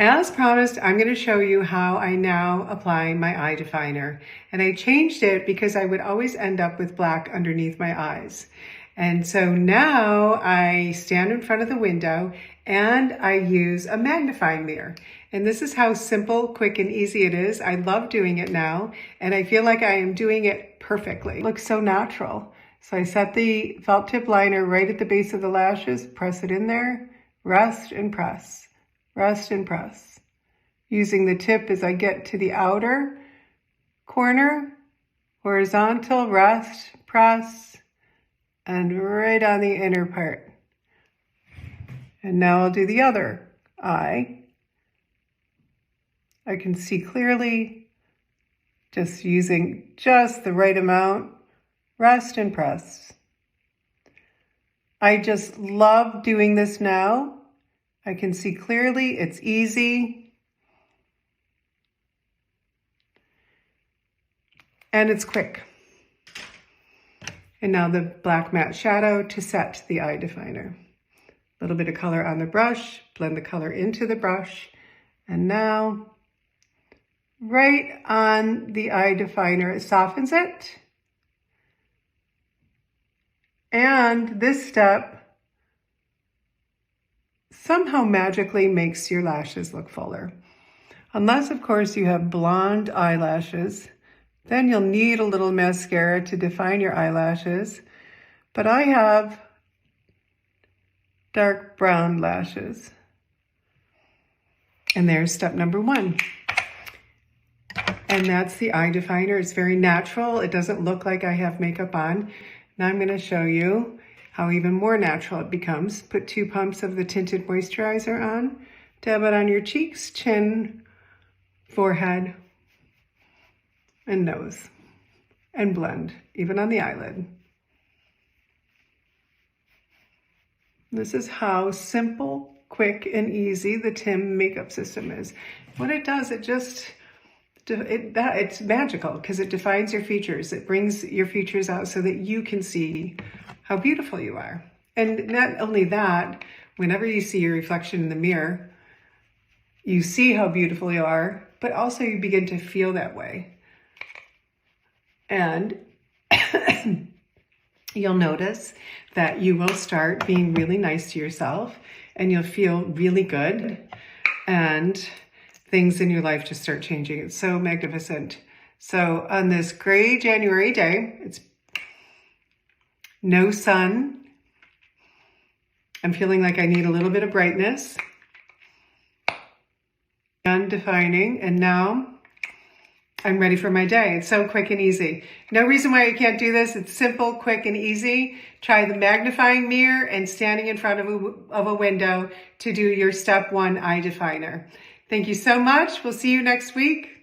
As promised, I'm going to show you how I now apply my eye definer. And I changed it because I would always end up with black underneath my eyes. And so now I stand in front of the window and I use a magnifying mirror. And this is how simple, quick, and easy it is. I love doing it now, and I feel like I am doing it perfectly. It looks so natural. So I set the felt tip liner right at the base of the lashes, press it in there, rest and press. Rest and press. Using the tip as I get to the outer corner, horizontal, rest, press, and right on the inner part. And now I'll do the other eye. I can see clearly, just using just the right amount, rest and press. I just love doing this now. I can see clearly, it's easy, and it's quick. And now the black matte shadow to set the eye definer. A little bit of color on the brush, blend the color into the brush, and now right on the eye definer, it softens it. And this step somehow magically makes your lashes look fuller. Unless, of course, you have blonde eyelashes, then you'll need a little mascara to define your eyelashes. But I have dark brown lashes. And there's step number one. And that's the eye definer. It's very natural. It doesn't look like I have makeup on. Now I'm going to show you how even more natural it becomes. Put 2 pumps of the tinted moisturizer on. Dab it on your cheeks, chin, forehead, and nose. And blend, even on the eyelid. This is how simple, quick, and easy the Tim makeup system is. What it does, it's magical because it defines your features. It brings your features out so that you can see how beautiful you are. And not only that, whenever you see your reflection in the mirror, you see how beautiful you are, but also you begin to feel that way. And you'll notice that you will start being really nice to yourself and you'll feel really good and things in your life just start changing. It's so magnificent. So on this gray January day, it's no sun. I'm feeling like I need a little bit of brightness. Done defining, and now I'm ready for my day. It's so quick and easy. No reason why you can't do this. It's simple, quick, and easy. Try the magnifying mirror and standing in front of a window to do your step 1 eye definer. Thank you so much. We'll see you next week.